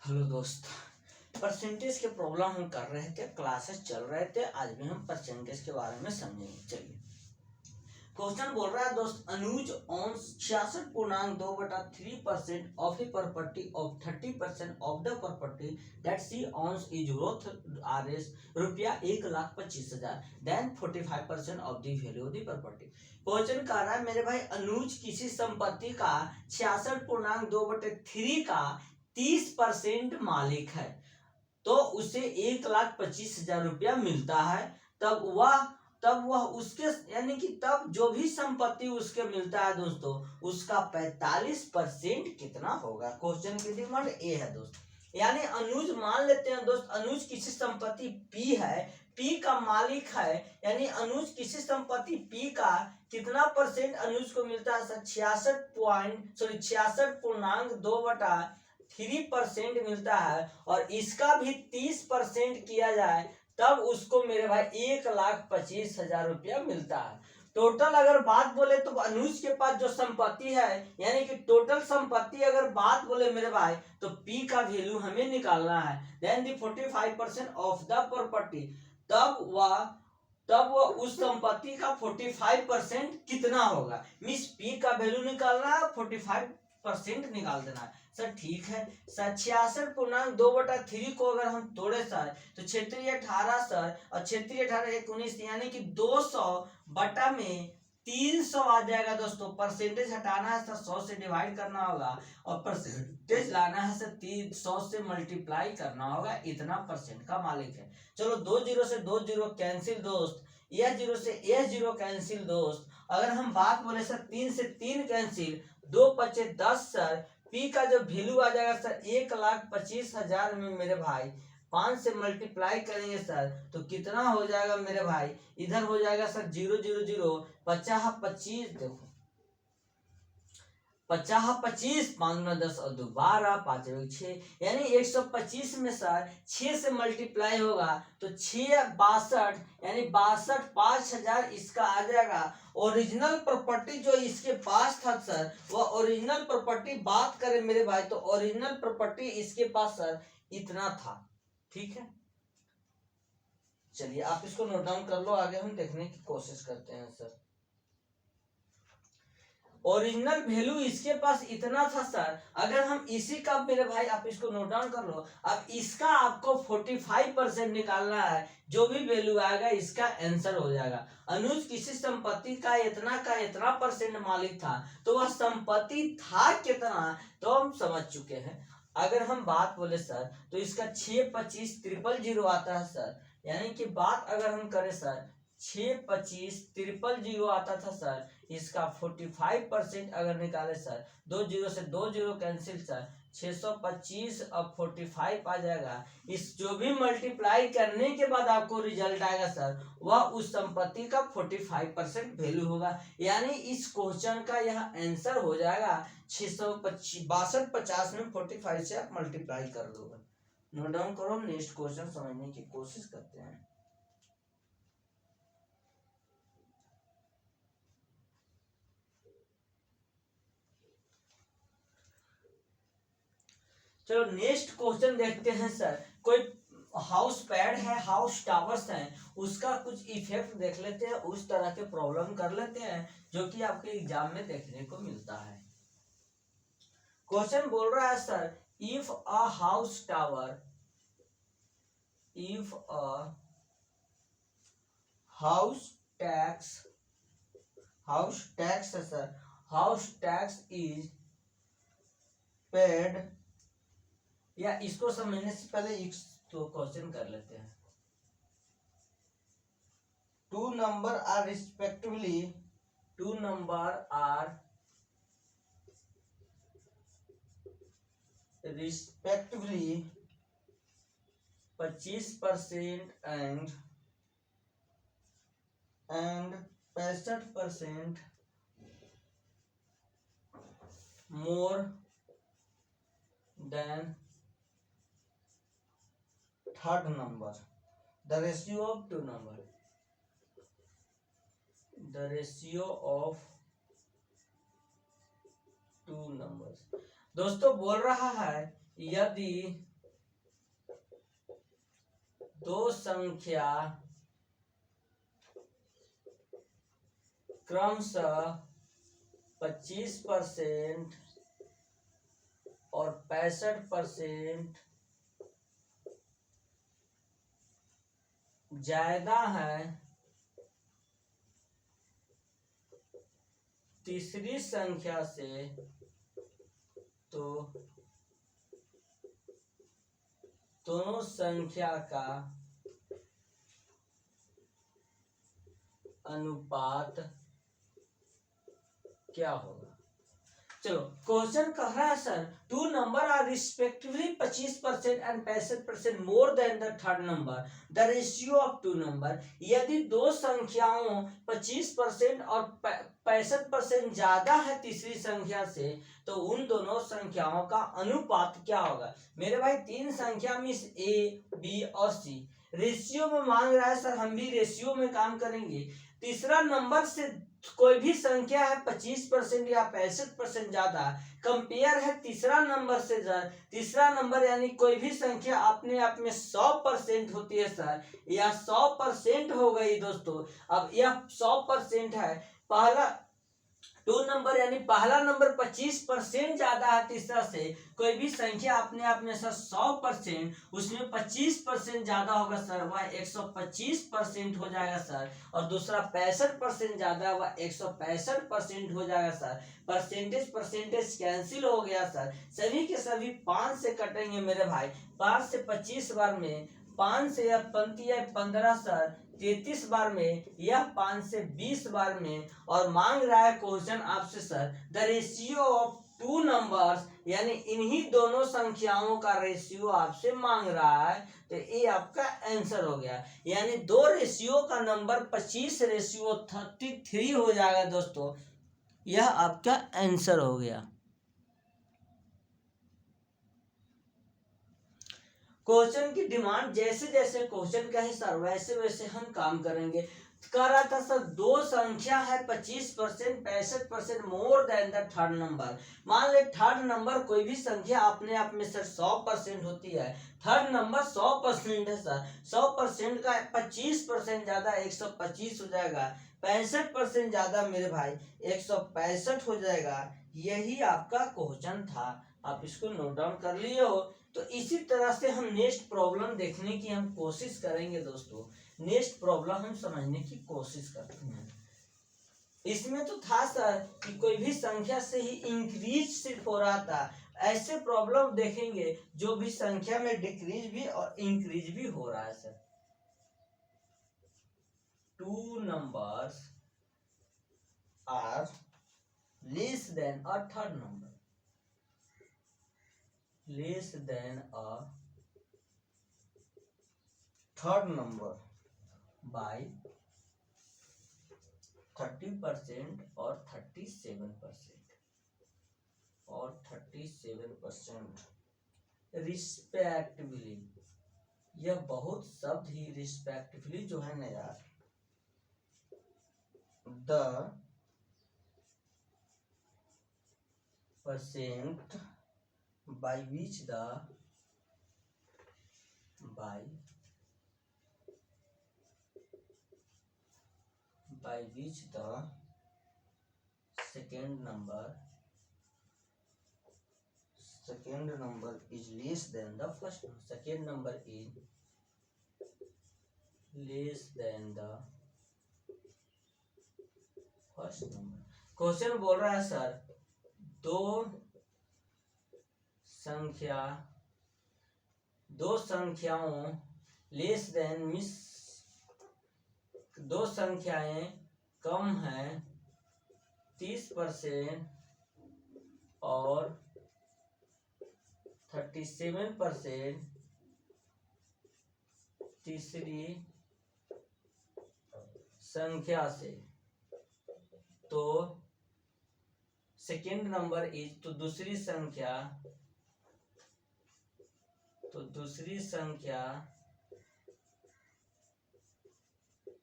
Hello दोस्त, percentage के problem हम कर रहे थे, क्लासेस चल रहे थे। आज भी हम परसेंटेज के बारे में समझेंगे। चलिए, क्वेश्चन बोल रहा है दोस्त, Anuj owns 66.2/3% of a property of 30% of the property that C owns is worth RS रुपया 1,25,000 then 45% of the value of the property. Question कह रहा है मेरे भाई, अनुज किसी संपत्ति का 66.2/3 का 30% मालिक है, तो उसे 1,25,000 रुपया मिलता है। तब वह उसके यानी कि तब जो भी संपत्ति उसके मिलता है दोस्तों, उसका 45% कितना होगा। क्वेश्चन की डिमांड ए है दोस्त। यानी अनुज, मान लेते हैं दोस्त, अनुज किसी संपत्ति पी है, पी का मालिक है। यानी अनुज किसी संपत्ति पी का कितना परसेंट अनुज को मिलता है सर? 66.2/3% मिलता है, और इसका भी 30% किया जाए तब उसको मेरे भाई 1,25,000 रुपया मिलता है। टोटल अगर बात बोले तो अनुज के पास जो संपत्ति है, यानी कि टोटल संपत्ति अगर बात बोले मेरे भाई, तो पी का वैल्यू हमें निकालना है। Then the 45% of the property, तब वह उस संपत्ति का 45% कितना होगा। मींस पी का वैल्यू निकालना है, 45% निकाल देना है। सर ठीक है सर, 66.2/3 को अगर हम तोड़े सर, तो क्षेत्रीय 18 सर, और क्षेत्रीय 18 19, यानी कि 200 बटा में 300 आ जाएगा दोस्तों। परसेंटेज हटाना है सर, 100 से डिवाइड करना होगा, और परसेंटेज लाना है सर 100 से मल्टीप्लाई करना होगा। इतना परसेंट का मालिक है। चलो, 2 जीरो से 2 जीरो कैंसिल दोस्त, यह जीरो से यह जीरो कैंसिल दोस्त। अगर हम बात बोले सर, 3 से 3 कैंसिल, 2 बचे 10 सर। पी का जो वैल्यू आ जाएगा सर 1,25,000 में मेरे भाई 5 से मल्टीप्लाई करेंगे सर, तो कितना हो जाएगा मेरे भाई? इधर हो जाएगा सर 0 0 0 50 25, देखो 50 25, 5 9 10 और 2 12, 5 1 6, यानी 125 में सर 6 से मल्टीप्लाई होगा तो 6 62, यानी 62 5,000 इसका आ जाएगा। ओरिजिनल प्रॉपर्टी जो इसके पास था सर, वह ओरिजिनल प्रॉपर्टी बात करें मेरे भाई, तो ओरिजिनल प्रॉपर्टी इसके पास सर इतना था। ठीक है, चलिए आप इसको नोट डाउन कर लो, आगे हम देखने की कोशिश करते हैं सर। ओरिजिनल वैल्यू इसके पास इतना था सर। अगर हम इसी का, मेरे भाई आप इसको नोट डाउन कर लो, अब इसका आपको 45% निकालना है। जो भी वैल्यू आएगा इसका आंसर हो जाएगा। अनुज किसी संपत्ति का इतना परसेंट मालिक था, तो वह संपत्ति था कितना, तो हम समझ चुके हैं। अगर हम बात बोले सर, तो इसका 6 25 000 आता है सर। यानी कि बात अगर हम करें सर, 6 25 000 आता था सर। इसका 45% अगर निकाले सर, 2 जीरो से 2 जीरो कैंसिल सर, 625 अब 45 आ जाएगा। इस जो भी मल्टीप्लाई करने के बाद आपको रिजल्ट आएगा सर, वह उस संपत्ति का 45% वैल्यू होगा। यानी इस क्वेश्चन का यह आंसर हो जाएगा 662 50 में 45 से आप मल्टीप्लाई कर दोगे। नोट डाउन करो, नेक्स्ट क्वेश्चन समझने की कोशिश करते हैं। चलो नेक्स्ट क्वेश्चन देखते हैं सर। कोई हाउस पैड है, हाउस टावर्स है, उसका कुछ इफेक्ट देख लेते हैं, उस तरह के प्रॉब्लम कर लेते हैं जो कि आपके एग्जाम में देखने को मिलता है। क्वेश्चन बोल रहा है sir, if a house tower, if a house tax है sir, house tax is paid, या इसको समझने से पहले एक तो क्वेश्चन कर लेते हैं। 2 number are respectively 25% and 65% more than third number, the ratio of two number, the ratio of two numbers। दोस्तों बोल रहा है, यदि दो संख्या क्रमशः 25% और 65% ज्यादा है तीसरी संख्या से, तो दोनों संख्या का अनुपात क्या होगा। चलो क्वेश्चन कह रहा है sir two number are respectively 25% and 65% more than the third number, the ratio of two number. यदि दो संख्याओं 25% और 65% ज्यादा है तीसरी संख्या से, तो उन दोनों संख्याओं का अनुपात क्या होगा। मेरे भाई तीन संख्या में ए बी और सी रेशियो में मांग रहा है सर, हम भी रेशियो में काम करेंगे। तीसरा नंबर से कोई भी संख्या है 25% या 65% ज्यादा, कंपेयर है तीसरा नंबर से। तीसरा नंबर यानी कोई भी संख्या अपने आप में 100% होती है सर, यह 100% हो गई दोस्तों। अब यह 100% है, पहला टू नंबर यानी पहला नंबर 25% ज्यादा है तीसरा से, कोई भी संख्या अपने आप में सर 100%, उसमें 25% ज्यादा होगा सर, वह 125% हो जाएगा सर। और दूसरा 65% ज्यादा, वह 165% हो जाएगा सर। परसेंटेज परसेंटेज कैंसिल हो गया सर, सभी के सभी 5 से कटेंगे मेरे भाई। 5 से 25 बार में, 5 से 15 सर 33 बार में, यह 5 से 20 बार में। और मांग रहा है क्वेश्चन आपसे sir the ratio of two numbers, यानी इन्हीं दोनों संख्याओं का रेशियो आपसे मांग रहा है। तो ये आपका आंसर हो गया, यानी दो रेशियो का नंबर 25:33 हो जाएगा दोस्तों, यह आपका आंसर हो गया। क्वेश्चन की डिमांड जैसे जैसे क्वेश्चन का है सर वैसे वैसे हम काम करेंगे। कह रहा था सर दो संख्या है 25% 65% more than the third number. मान ले थर्ड नंबर कोई भी संख्या अपने आप में सर 100% होती है, थर्ड नंबर 100% है सर, 100% का 25% ज्यादा 125 हो जाएगा, 65% ज्यादा मेरे भाई 165 हो जाएगा। यही आपका क्वेश्चन था, आप इसको नोट डाउन कर लिए हो। तो इसी तरह से हम नेक्स्ट प्रॉब्लम देखने की हम कोशिश करेंगे दोस्तों। नेक्स्ट प्रॉब्लम हम समझने की कोशिश करते हैं। इसमें तो था सर कि कोई भी संख्या से ही इंक्रीज सिर्फ हो रहा था, ऐसे प्रॉब्लम देखेंगे जो भी संख्या में डिक्रीज भी और इंक्रीज भी हो रहा है sir. Two numbers are less than a third number, less than a third number by 30% और 37% और 37% रिस्पेक्टिवली। यह बहुत शब्द ही रिस्पेक्टिवली जो है ना यार, the percent by which the second number is less than the first number, second number is less than the first number। Question बोल रहा है सर दो संख्याओं लेस देन मिस, दो संख्याएं कम है 30% और 37% तीसरी संख्या से, तो सेकेंड नंबर इज, तो दूसरी संख्या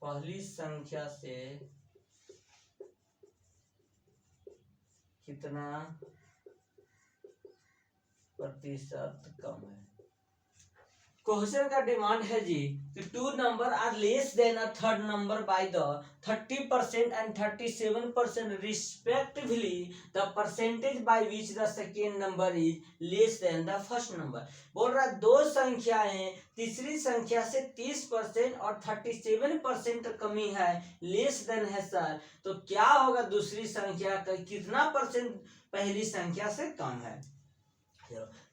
पहली संख्या से कितना प्रतिशत कम है। क्वेश्चन का डिमांड है जी कि two number are less than a third number by the 30% and 37% respectively the percentage by which the second number is less than the first number. बोल रहा है दो संख्याएं तीसरी संख्या से 30% और 37% कमी है, लेस देन है सर, तो क्या होगा दूसरी संख्या का कितना परसेंट पहली संख्या से कम है।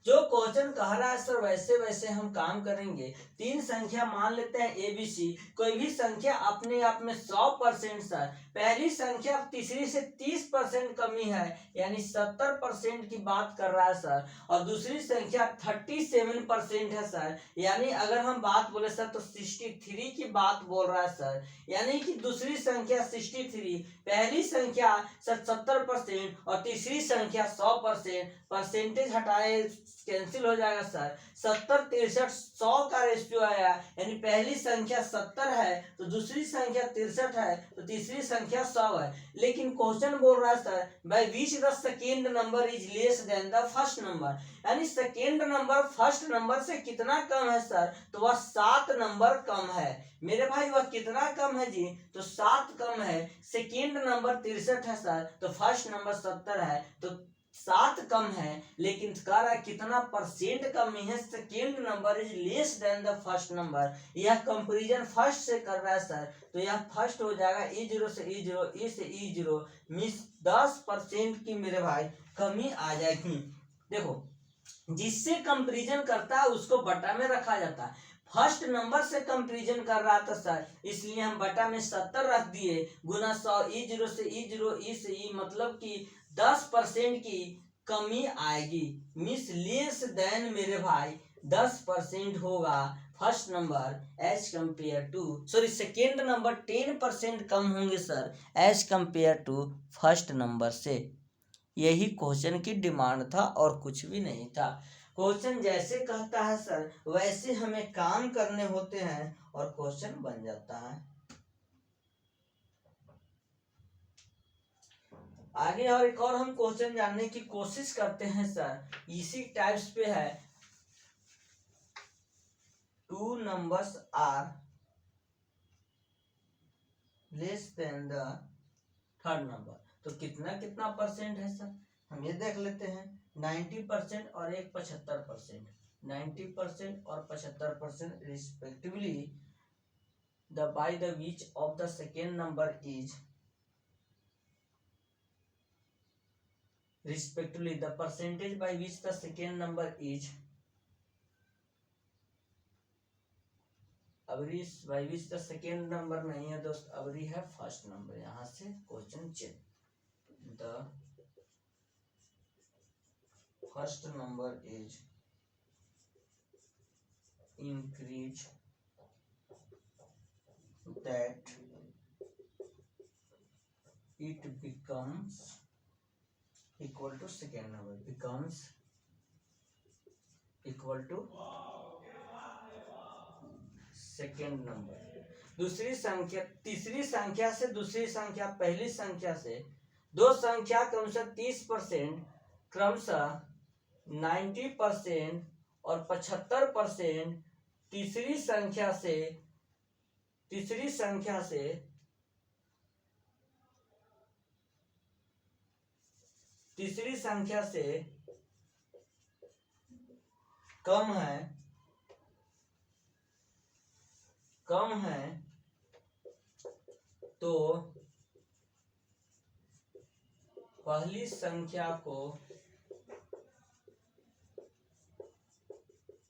जो क्वेश्चन कह रहा है सर वैसे वैसे हम काम करेंगे। तीन संख्या मान लेते हैं ए बी सी, कोई भी संख्या अपने आप में 100% सर, पहली संख्या तीसरी से 30% कमी है यानी 70% की बात कर रहा है सर, और दूसरी संख्या 37% है सर, यानी अगर हम बात बोले सर तो 63 की बात बोल रहा है सर, यानी कि दूसरी संख्या 63, पहली संख्या सर 70% और तीसरी संख्या 100%, परसेंटेज हटाए कैंसिल हो जाएगा सर, 70 63 100 का रेशियो आया, यानी पहली संख्या 70 है तो दूसरी संख्या 63 है तो तीसरी संख्या 100 है। लेकिन क्वेश्चन बोल रहा है sir bye which the second number is less than the first number, यानी सेकेंड नंबर फर्स्ट नंबर से कितना कम है सर, तो वह 7 नंबर कम है। मेरे भाई वह कितना कम है जी, तो 7 कम है। सेकेंड नंबर 63 है सर, तो फर्स्ट नंबर 70 है, तो 7 कम है, लेकिन कह रहा है कितना परसेंट कमी है, second number is less than the first number. यह कंपैरिजन फर्स्ट से कर रहा है सर, तो यह फर्स्ट हो जाएगा E0 से E0, E से E0, मीन्स 10% की मेरे भाई कमी आ जाएगी। देखो जिससे कंपैरिजन करता है उसको बटा में रखा जाता है, फर्स्ट नंबर से कंपैरिजन कर रहा था सर, इसलिए हम बटा में 70 रख दिए, गुना 100, E0 से E0, E से E, मतलब कि 10% की कमी आएगी, मिस लेस देन मेरे भाई 10% होगा first number as compare to, sorry second number 10% कम होंगे sir as compare to first number से। यही क्वेश्चन की डिमांड था और कुछ भी नहीं था। क्वेश्चन जैसे कहता है सर वैसे हमें काम करने होते हैं और क्वेश्चन बन जाता है। आगे और एक और हम क्वेश्चन जानने की कोशिश करते हैं सर, इसी टाइप्स पे है। Two numbers are less than the third number, तो कितना कितना परसेंट है सर, हम ये देख लेते हैं। 90% और एक 75%, 90% और 75% respectively the by the which of the second number is respectively the percentage by which the second number is अबरी by which the second number नहीं है दोस्त, अबरी है फर्स्ट नंबर। यहां से question check, the first number is increase that it becomes equal to second number, becomes equal to second number. दूसरी संख्या तीसरी संख्या से दूसरी संख्या पहली संख्या से दो संख्या क्रमशः 30%, क्रमशः 90% और 75% तीसरी संख्या से तीसरी संख्या से तीसरी संख्या से कम है तो पहली संख्या को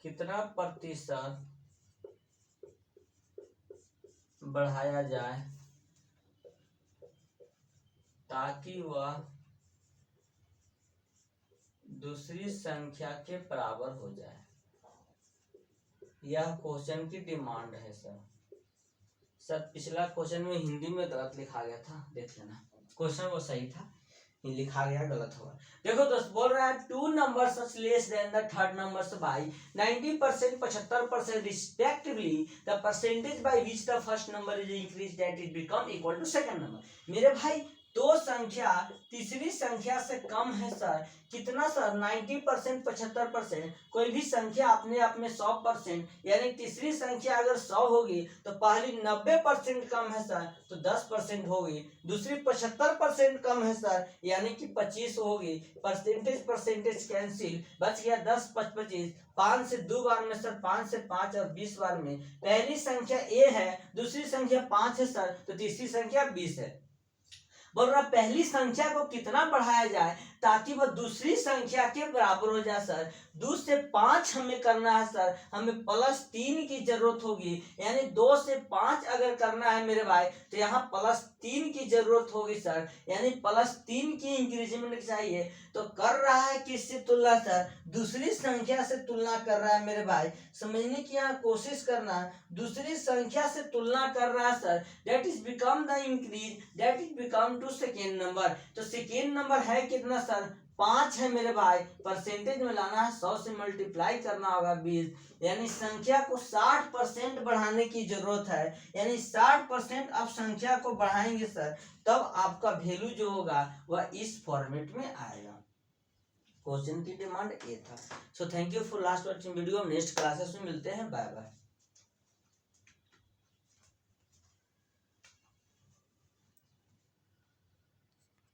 कितना प्रतिशत बढ़ाया जाए ताकि वह दूसरी संख्या के बराबर हो जाए। यह क्वेश्चन की डिमांड है सर पिछला क्वेश्चन में हिंदी में गलत लिखा गया था, देख लेना, क्वेश्चन वो सही था, लिखा गया गलत होगा। देखो दोस्त बोल रहा है two numbers less than the third numbers by 90%, 75% respectively the percentage by which the first number is increase that it become equal to second number. मेरे भाई दो संख्या तीसरी संख्या से कम है सर, कितना सर 90%, 75%। कोई भी संख्या अपने आप में 100%, यानी तीसरी संख्या अगर 100 होगी तो पहली 90% कम है सर तो 10% होगी, दूसरी 75% कम है सर यानी कि 25 होगी। परसेंटेज कैंसिल, बच गया 10 5 25। 5 से 2 बार में सर 5 से 5 और 20 बार में पहली संख्या ए है, दूसरी संख्या 5 है सर तो तीसरी संख्या 20 है। बोल रहा पहली संख्या को कितना बढ़ाया जाए ताकि वह दूसरी संख्या के बराबर हो जाए सर। 2 से 5 हमें करना है सर, हमें +3 की जरूरत होगी, यानी 2 से 5 अगर करना है मेरे भाई तो यहाँ +3 की जरूरत होगी सर, यानी +3 की इंक्रीजमेंट चाहिए। तो कर रहा है किससे तुलना सर, दूसरी संख्या से तुलना कर रहा है मेरे भाई। समझने की यहाँ कोशिश करना, दूसरी संख्या से तुलना कर रहा है sir, that is become the increase, that is become to second number. तो सेकेंड नंबर है कितना सर 5 है मेरे भाई, परसेंटेज में लाना है 100 से मल्टीप्लाई करना होगा 20, यानी संख्या को 60% बढ़ाने की जरूरत है, यानी 60% आप संख्या को बढ़ाएंगे सर तब आपका वैल्यू जो होगा वह इस फॉर्मेट में आएगा। क्वेश्चन की डिमांड ये था। So thank you for last watching video. Next classes में मिलते हैं, बाय बाय।